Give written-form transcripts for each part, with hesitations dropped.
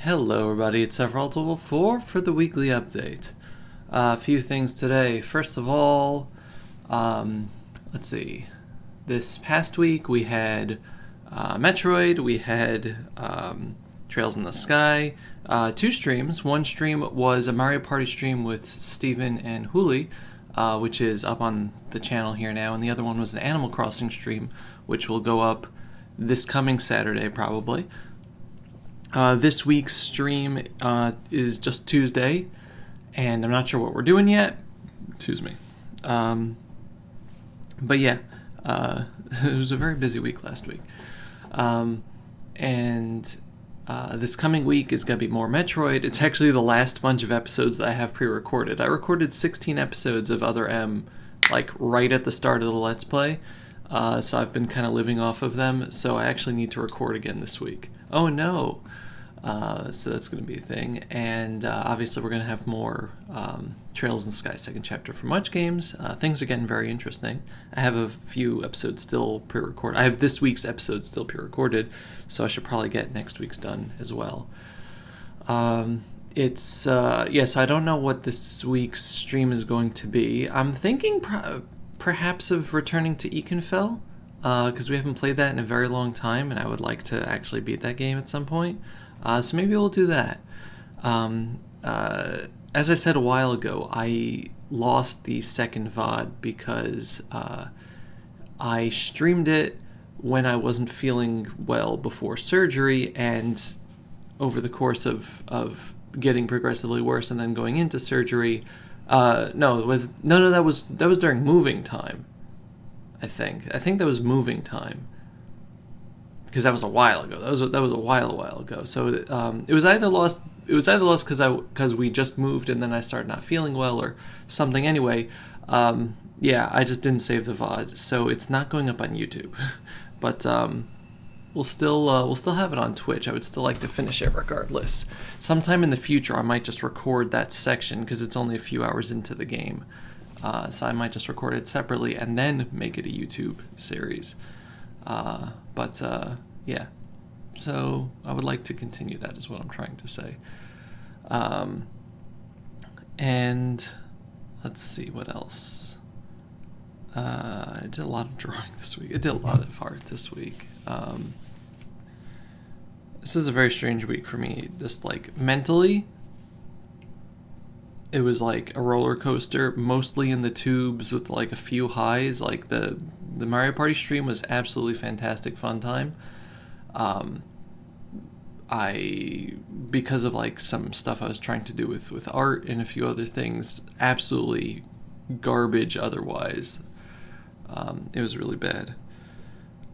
Hello everybody, it's Zack for the weekly update. A few things today. First of all, let's see. This past week we had Metroid, we had Trails in the Sky, two streams. One stream was a Mario Party stream with Steven and Huli, which is up on the channel here now, and the other one was an Animal Crossing stream, which will go up this coming Saturday probably. This week's stream is just Tuesday, and I'm not sure what we're doing yet. Excuse me. But yeah, it was a very busy week last week. And this coming week is going to be more Metroid. It's actually the last bunch of episodes that I have pre-recorded. I recorded 16 episodes of Other M, like right at the start of the Let's Play. So I've been kind of living off of them, so I actually need to record again this week. Oh no! So that's going to be a thing, and obviously we're going to have more Trails in the Sky second chapter for Much Games. Things are getting very interesting. I have a few episodes still pre-recorded. I have this week's episode still pre-recorded, so I should probably get next week's done as well. So I don't know what this week's stream is going to be. I'm thinking perhaps of returning to Ekenfell, because we haven't played that in a very long time, and I would like to actually beat that game at some point. So maybe we'll do that. As I said a while ago, I lost the second VOD because I streamed it when I wasn't feeling well before surgery, and over the course of getting progressively worse and then going into surgery. That was during moving time. I think that was moving time, because that was a while ago. That was a while ago. So it was either lost because we just moved and then I started not feeling well or something. Anyway, I just didn't save the VOD, so it's not going up on YouTube. But we'll still have it on Twitch. I would still like to finish it regardless. Sometime in the future, I might just record that section because it's only a few hours into the game. So I might just record it separately and then make it a YouTube series. Yeah. So I would like to continue that, is what I'm trying to say. And let's see what else. I did a lot of drawing this week. I did a lot of art this week. This is a very strange week for me. Just like mentally, it was like a roller coaster, mostly in the tubes with like a few highs. Like the Mario Party stream was absolutely fantastic, fun time. Because of like some stuff I was trying to do with art and a few other things, absolutely garbage otherwise. It was really bad.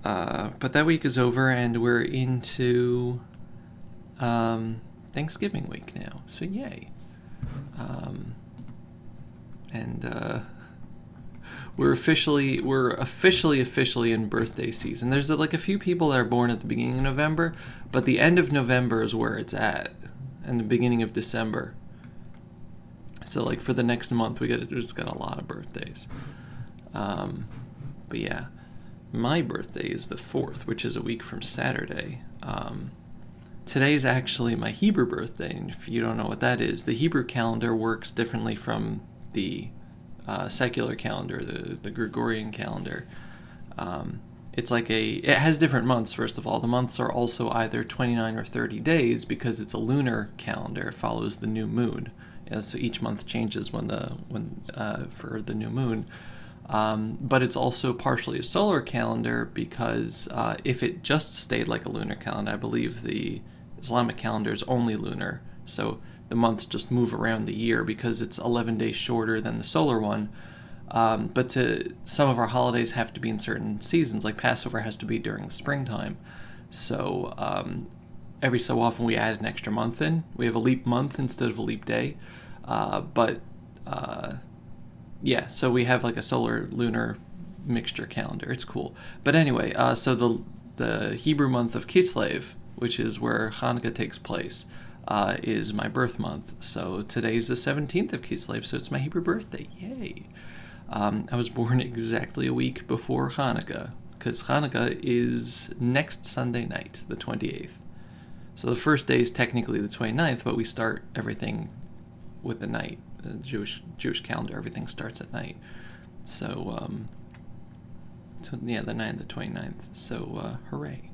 But that week is over and we're into Thanksgiving week now, so yay. We're officially in birthday season. There's like a few people that are born at the beginning of November, but the end of November is where it's at, and the beginning of December. So like for the next month, we just got a lot of birthdays. But yeah, my birthday is the 4th, which is a week from Saturday. Today's actually my Hebrew birthday, and if you don't know what that is, the Hebrew calendar works differently from the secular calendar, the Gregorian calendar. It has different months. First of all, the months are also either 29 or 30 days because it's a lunar calendar. It follows the new moon. So each month changes for the new moon. But it's also partially a solar calendar because if it just stayed like a lunar calendar, I believe the Islamic calendar is only lunar. So the months just move around the year because it's 11 days shorter than the solar one. But some of our holidays have to be in certain seasons, like Passover has to be during the springtime. So every so often we add an extra month in. We have a leap month instead of a leap day. So we have like a solar-lunar mixture calendar. It's cool. But anyway, so the Hebrew month of Kislev, which is where Hanukkah takes place, is my birth month. So today's the 17th of Kislev, so it's my Hebrew birthday. Yay! I was born exactly a week before Hanukkah, because Hanukkah is next Sunday night, the 28th. So So the first day is technically the 29th, but we start everything with the night. The Jewish calendar, everything starts at night. So, the night of the 29th. So, hooray.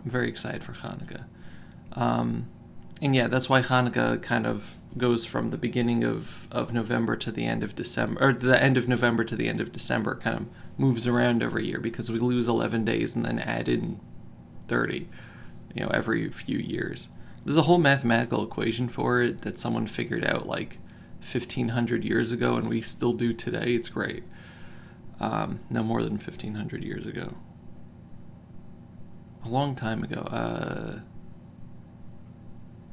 I'm very excited for Hanukkah. And yeah, that's why Hanukkah kind of goes from the beginning of November to the end of December, or the end of November to the end of December, kind of moves around every year because we lose 11 days and then add in 30, every few years. There's a whole mathematical equation for it that someone figured out like 1,500 years ago, and we still do today. It's great. No more than 1,500 years ago. A long time ago.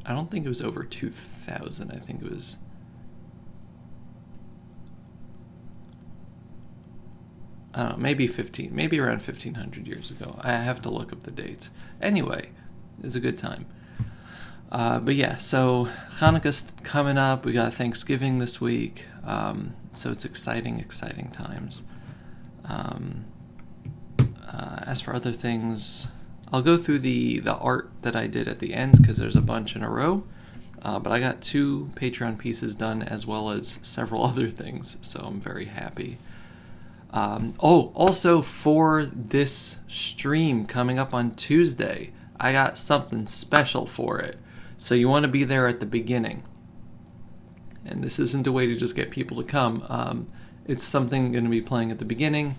I don't think it was over 2,000. I think it was... I don't know, maybe around 1,500 years ago. I have to look up the dates. Anyway, it's a good time. But yeah, so Hanukkah's coming up. We got Thanksgiving this week. So it's exciting times. As for other things, I'll go through the art that I did at the end because there's a bunch in a row. But I got 2 Patreon pieces done as well as several other things, so I'm very happy. Also for this stream coming up on Tuesday, I got something special for it. So you want to be there at the beginning. And this isn't a way to just get people to come. It's something going to be playing at the beginning.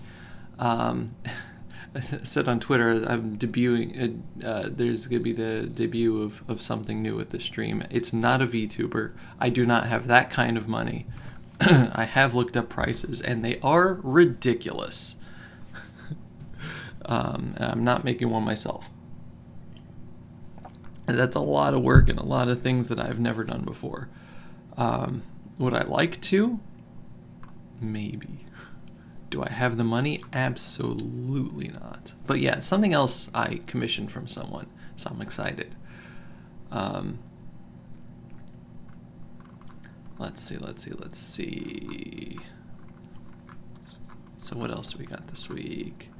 I said on Twitter, I'm debuting, there's going to be the debut of something new at the stream. It's not a VTuber. I do not have that kind of money. I have looked up prices, and they are ridiculous. I'm not making one myself. That's a lot of work and a lot of things that I've never done before. Would I like to? Maybe. Do I have the money? Absolutely not. But yeah, something else I commissioned from someone, so I'm excited. Let's see. So what else do we got this week?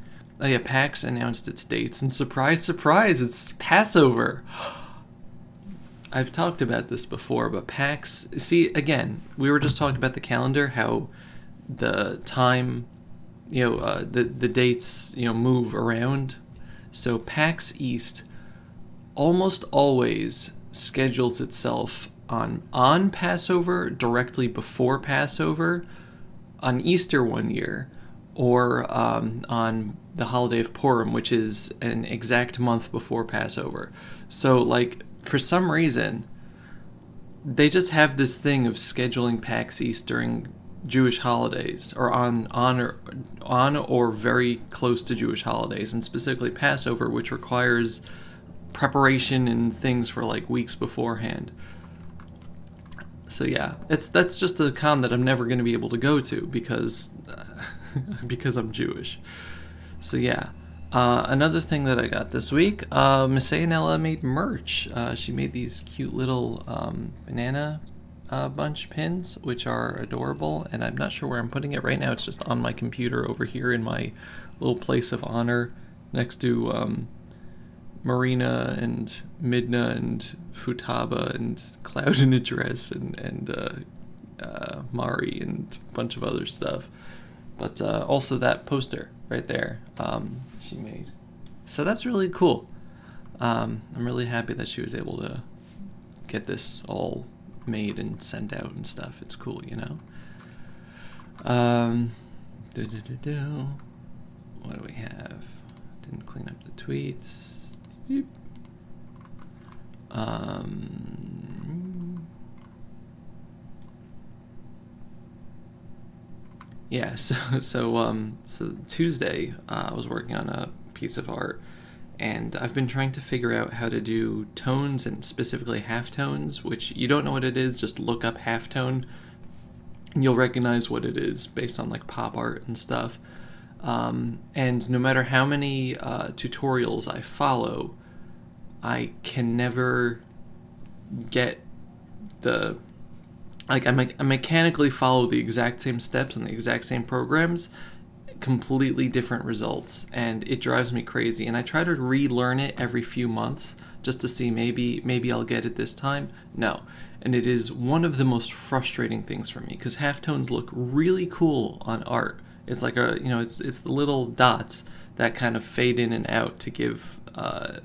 Oh yeah, PAX announced its dates, and surprise, it's Passover. I've talked about this before, but PAX... See, again, we were just talking about the calendar, how the time... the dates, move around. So PAX East almost always schedules itself on Passover, directly before Passover, on Easter one year, or on the holiday of Purim, which is an exact month before Passover. So, for some reason, they just have this thing of scheduling PAX East during Jewish holidays, or on or very close to Jewish holidays, and specifically Passover, which requires preparation and things for weeks beforehand. So yeah, that's just a con that I'm never going to be able to go to because I'm Jewish. So yeah, another thing that I got this week, Miss Anella made merch. She made these cute little banana bunch pins, which are adorable, and I'm not sure where I'm putting it right now. It's just on my computer over here in my little place of honor next to Marina and Midna and Futaba and Cloud in a Dress and Mari and a bunch of other stuff. But also that poster right there she made. So that's really cool. I'm really happy that she was able to get this all made and sent out and stuff. It's cool, What do we have? Didn't clean up the tweets. Yeah, so Tuesday, I was working on a piece of art, and I've been trying to figure out how to do tones, and specifically halftones, which you don't know what it is, just look up halftone, and you'll recognize what it is based on pop art and stuff. And no matter how many tutorials I follow, I can never get I mechanically follow the exact same steps and the exact same programs, completely different results, and it drives me crazy. And I try to relearn it every few months just to see maybe I'll get it this time. No. And it is one of the most frustrating things for me, because halftones look really cool on art. It's like it's the little dots that kind of fade in and out to give a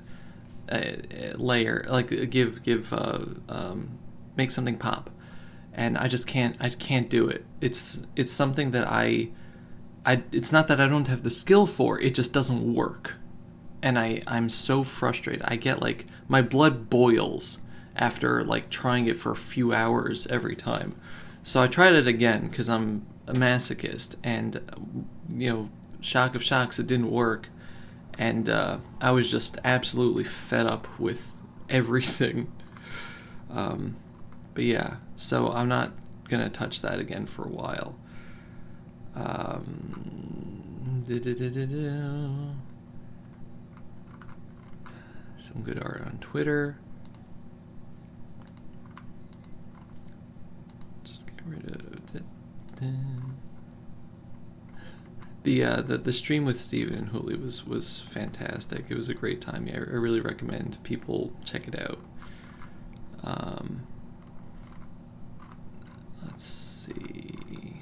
layer, like make something pop. And I can't do it. It's something that it's not that I don't have the skill for, it just doesn't work. And I'm so frustrated. I get like, my blood boils after like trying it for a few hours every time. So I tried it again because I'm a masochist, and shock of shocks, it didn't work. And I was just absolutely fed up with everything. But yeah, so I'm not gonna touch that again for a while. Some good art on Twitter. Just get rid of it. The stream with Steven and Hooli was fantastic. It was a great time. Yeah, I really recommend people check it out. Let's see.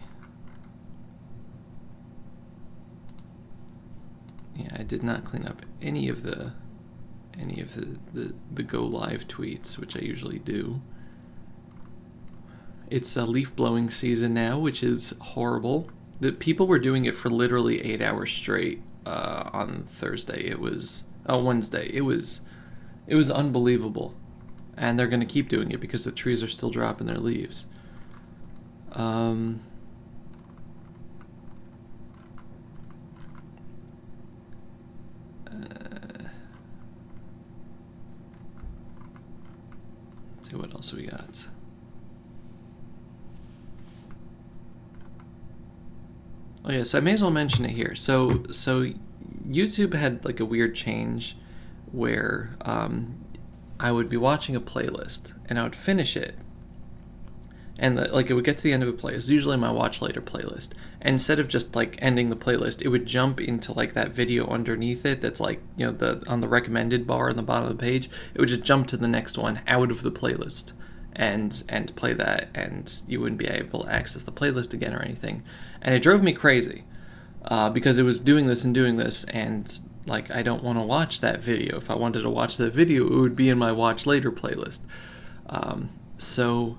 Yeah, I did not clean up any of the go live tweets, which I usually do. It's a leaf blowing season now, which is horrible. The people were doing it for literally 8 hours straight on Thursday. Wednesday. It was unbelievable, and they're gonna keep doing it because the trees are still dropping their leaves. Let's see what else we got. Oh yeah, so I may as well mention it here. So YouTube had like a weird change where I would be watching a playlist and I would finish it, and it would get to the end of a playlist, usually my watch later playlist, and instead of just like ending the playlist, it would jump into like that video underneath it that's like, on the recommended bar on the bottom of the page. It would just jump to the next one out of the playlist and play that, and you wouldn't be able to access the playlist again or anything. And it drove me crazy because it was doing this, and like, I don't want to watch that video. If I wanted to watch that video, it would be in my watch later playlist. So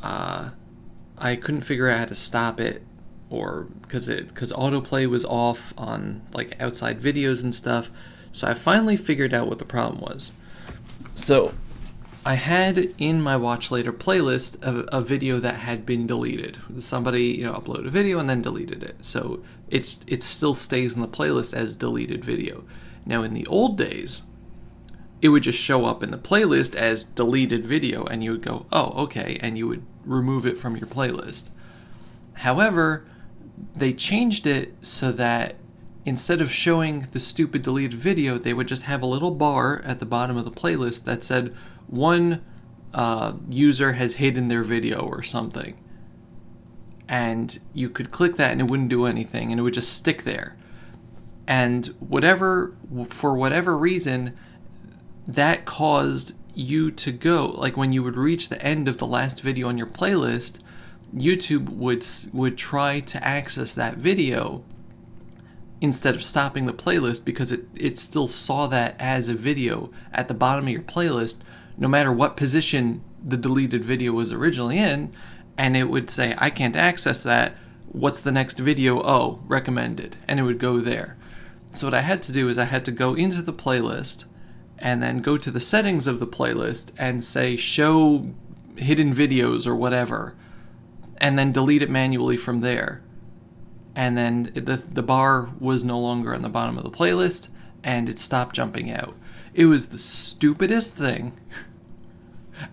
I couldn't figure out how to stop it, or because autoplay was off on like outside videos and stuff. So I finally figured out what the problem was. So I had in my watch later playlist a video that had been deleted. Somebody uploaded a video and then deleted it, so it still stays in the playlist as deleted video. Now in the old days, it would just show up in the playlist as deleted video, and you would go, oh, okay, and you would remove it from your playlist. However, they changed it so that instead of showing the stupid deleted video, they would just have a little bar at the bottom of the playlist that said, one user has hidden their video or something. And you could click that and it wouldn't do anything, and it would just stick there. And for whatever reason, that caused you to go, like when you would reach the end of the last video on your playlist, YouTube would try to access that video instead of stopping the playlist, because it still saw that as a video at the bottom of your playlist, no matter what position the deleted video was originally in, and it would say, I can't access that, what's the next video? Oh, recommended, and it would go there. So what I had to do is I had to go into the playlist and then go to the settings of the playlist and say show hidden videos or whatever, and then delete it manually from there. And then the bar was no longer on the bottom of the playlist, and it stopped jumping out. It was the stupidest thing.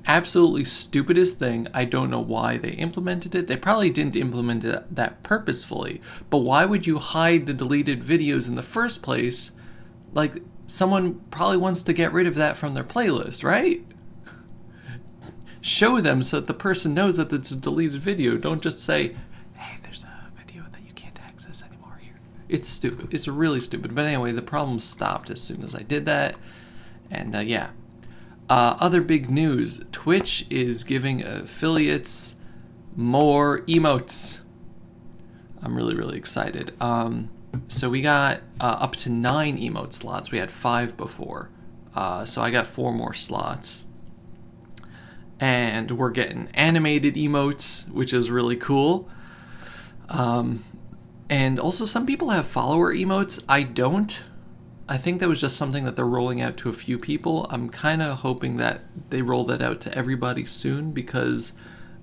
Absolutely stupidest thing. I don't know why they implemented it. They probably didn't implement it that purposefully, but why would you hide the deleted videos in the first place? Like, someone probably wants to get rid of that from their playlist, right? Show them so that the person knows that it's a deleted video. Don't just say, hey, there's a video that you can't access anymore here. It's stupid. It's really stupid. But anyway, the problem stopped as soon as I did that. And yeah. Other big news, Twitch is giving affiliates more emotes. I'm really, really excited. So we got up to 9 emote slots. We had 5 before. So I got 4 more slots. And we're getting animated emotes, which is really cool. And also some people have follower emotes. I don't. I think that was just something that they're rolling out to a few people. I'm kind of hoping that they roll that out to everybody soon, because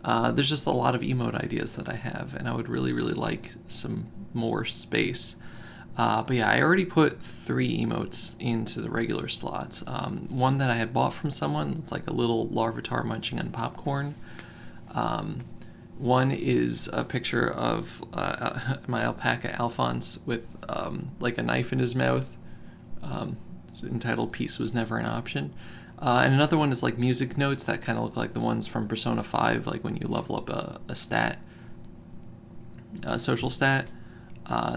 there's just a lot of emote ideas that I have, and I would really, really like some more space. But yeah, I already put 3 emotes into the regular slots. One that I had bought from someone, it's like a little larvitar munching on popcorn. One is a picture of my alpaca Alphonse with like a knife in his mouth. It's entitled "Peace Was Never an Option." And another one is like music notes that kind of look like the ones from Persona 5, like when you level up a stat, a social stat.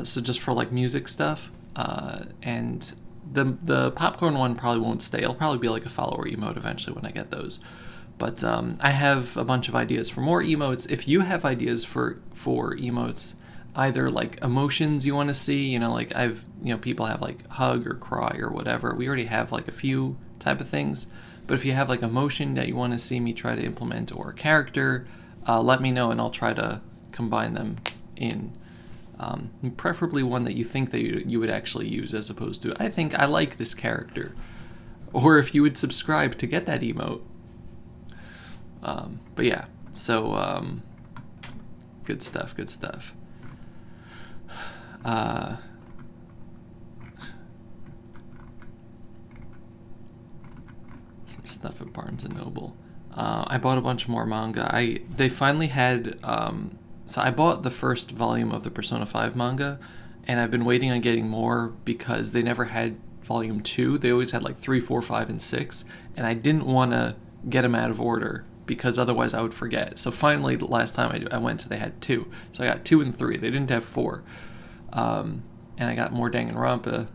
So just for like music stuff. And the popcorn one probably won't stay. It'll probably be like a follower emote eventually when I get those. But I have a bunch of ideas for more emotes. If you have ideas for emotes, either like emotions you want to see, like people have like hug or cry or whatever. We already have like a few type of things. But if you have like emotion that you want to see me try to implement, or a character, let me know and I'll try to combine them in. Preferably one that you think that you would actually use, as opposed to, I think I like this character. Or if you would subscribe to get that emote. But yeah, so good stuff. Some stuff at Barnes & Noble. I bought a bunch more manga. They finally had... So I bought the first volume of the Persona 5 manga, and I've been waiting on getting more because they never had volume 2. They always had like 3, 4, 5, and 6, and I didn't want to get them out of order because otherwise I would forget. So finally, the last time I went, so they had 2. So I got 2 and 3. They didn't have 4. And I got more Danganronpa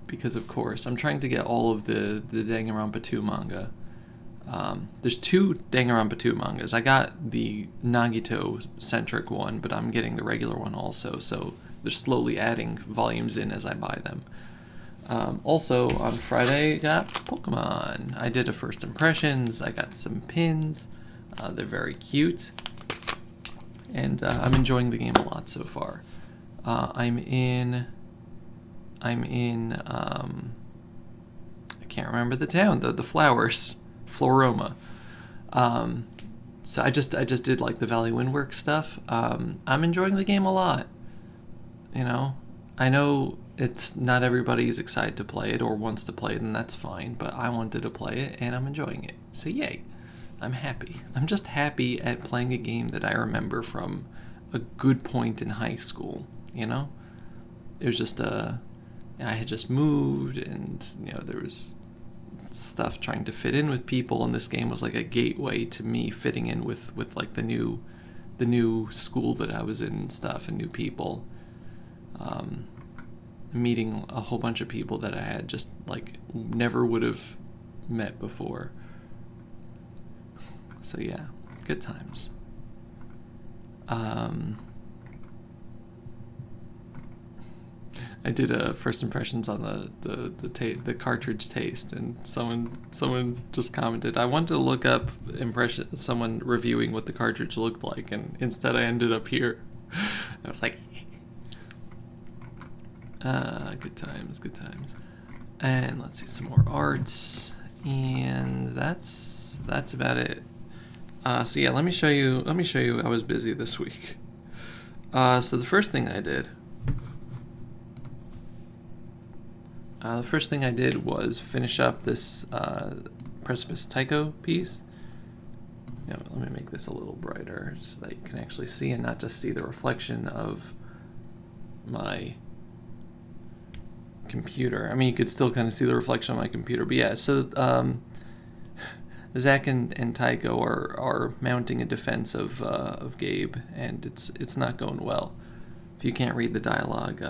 because, of course, I'm trying to get all of the Danganronpa 2 manga. There's 2 Danganronpa 2 mangas. I got the Nagito-centric one, but I'm getting the regular one also, so they're slowly adding volumes in as I buy them. Also, on Friday, I got Pokemon. I did a first impressions. I got some pins. They're very cute. And I'm enjoying the game a lot so far. I'm in I can't remember the town, the flowers. Floroma. So I just did like the Valley Windworks stuff. I'm enjoying the game a lot. I know it's not everybody is excited to play it or wants to play it, and that's fine, but I wanted to play it and I'm enjoying it. So yay. I'm happy. I'm just happy at playing a game that I remember from a good point in high school, It was just I had just moved, and there was stuff trying to fit in with people, and this game was like a gateway to me fitting in with like the new school that I was in and stuff, and new people, meeting a whole bunch of people that I had just like never would have met before. So yeah, good times. I did first impressions on the cartridge taste, and someone just commented, I wanted to look up someone reviewing what the cartridge looked like, and instead I ended up here. I was like, good times. And let's see some more arts, and that's about it. So yeah, let me show you. I was busy this week. So the first thing I did. Was finish up this Precipice Tycho piece. Let me make this a little brighter so that you can actually see and not just see the reflection of my computer. I mean, you could still kind of see the reflection of my computer. But yeah, so Zack and Tycho are mounting a defense of Gabe, and it's not going well. If you can't read the dialogue,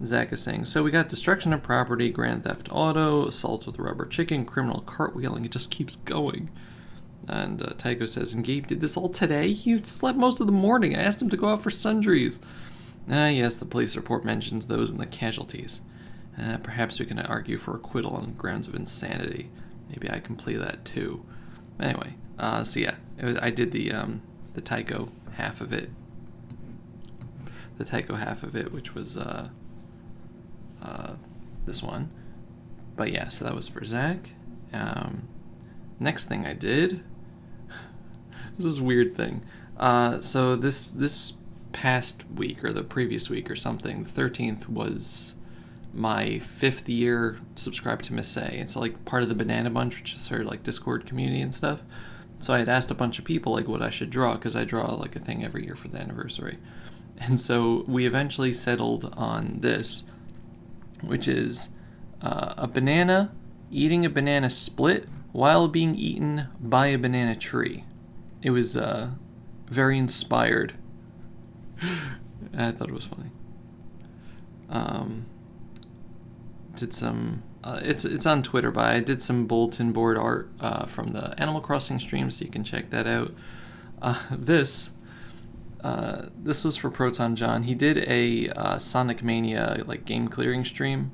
Zack is saying, so we got destruction of property, grand theft auto, assault with a rubber chicken, criminal cartwheeling. It just keeps going. And Tycho says, and Gabe did this all today? He slept most of the morning. I asked him to go out for sundries. Yes, the police report mentions those in the casualties. Perhaps we can argue for acquittal on grounds of insanity. Maybe I can play that too. Anyway, so yeah, I did the Tycho half of it. The Tycho half of it, which was this one. But yeah, so that was for Zack. Next thing I did, this is a weird thing. So this past week, or the previous week or something, the 13th was my 5th year subscribed to Miss A. It's like part of the Banana Bunch, which is her like Discord community and stuff. So I had asked a bunch of people like what I should draw, because I draw like a thing every year for the anniversary. And so we eventually settled on this, which is a banana eating a banana split while being eaten by a banana tree. It was very inspired. I thought it was funny. Did some it's on Twitter, but I did some bulletin board art from the Animal Crossing stream, so you can check that out. This was for Proton John. He did a Sonic Mania like game clearing stream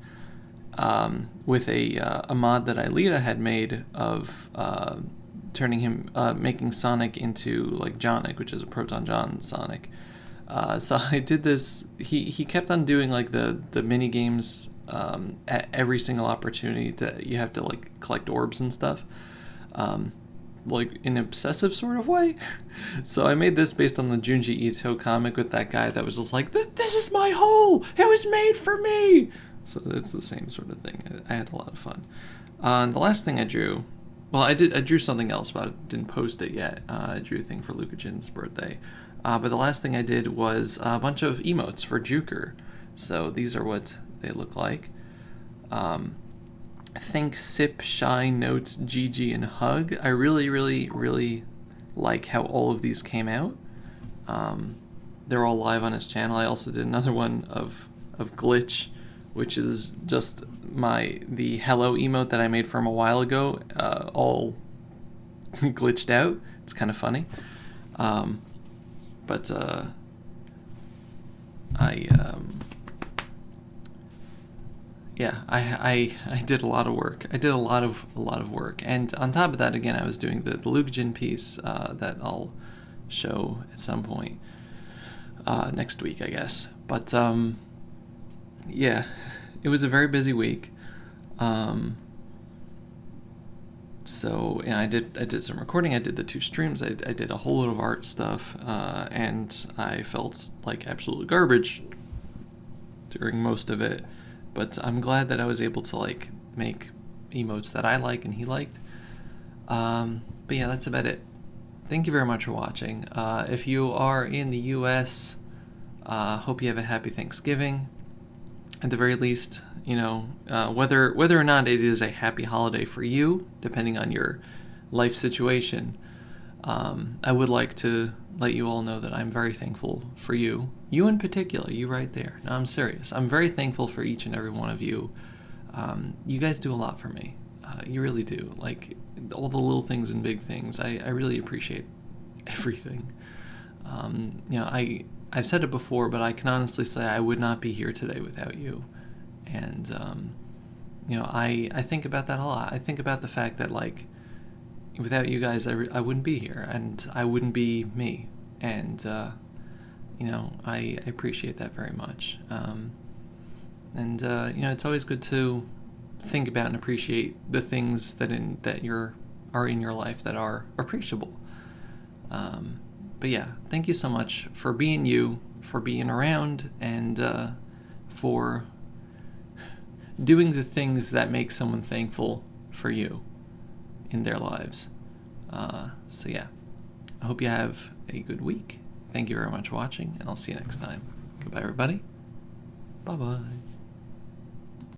with a mod that Ilita had made of turning him making Sonic into like Jonic, which is a Proton John Sonic. So I did this. He kept on doing like the mini games at every single opportunity. You have to like collect orbs and stuff, like in an obsessive sort of way. So I made this based on the Junji Ito comic with that guy that was just like, this is my hole. It was made for me. So it's the same sort of thing. I had a lot of fun. And the last thing I drew, well, I drew something else, but I didn't post it yet. I drew a thing for Luka Jin's birthday. But the last thing I did was a bunch of emotes for Juker. So these are what they look like. Think, sip, shine, notes, GG, and hug. I really, really, really like how all of these came out. They're all live on his channel. I also did another one of Glitch, which is just the hello emote that I made for him a while ago, all glitched out. It's kind of funny. But I did a lot of work. I did a lot of work, and on top of that, again, I was doing the Luka Jin piece that I'll show at some point next week, I guess. But yeah, it was a very busy week. So yeah, I did some recording. I did the 2 streams. I did a whole lot of art stuff, and I felt like absolute garbage during most of it. But I'm glad that I was able to like make emotes that I like and he liked. But yeah, that's about it. Thank you very much for watching. If you are in the U.S., hope you have a happy Thanksgiving. At the very least, you know, whether or not it is a happy holiday for you, depending on your life situation, I would like to let you all know that I'm very thankful for you. You in particular, you right there. No, I'm serious. I'm very thankful for each and every one of you. You guys do a lot for me. You really do. Like, all the little things and big things. I really appreciate everything. You know, I've said it before, but I can honestly say I would not be here today without you. And, you know, I think about that a lot. I think about the fact that, like, without you guys, I wouldn't be here, and I wouldn't be me. And, you know, I appreciate that very much. And, you know, it's always good to think about and appreciate the things that are in your life that are appreciable. But yeah, thank you so much for being you, for being around, and for doing the things that make someone thankful for you in their lives. So yeah, I hope you have a good week. Thank you very much for watching, and I'll see you next time. Goodbye, everybody. Bye-bye.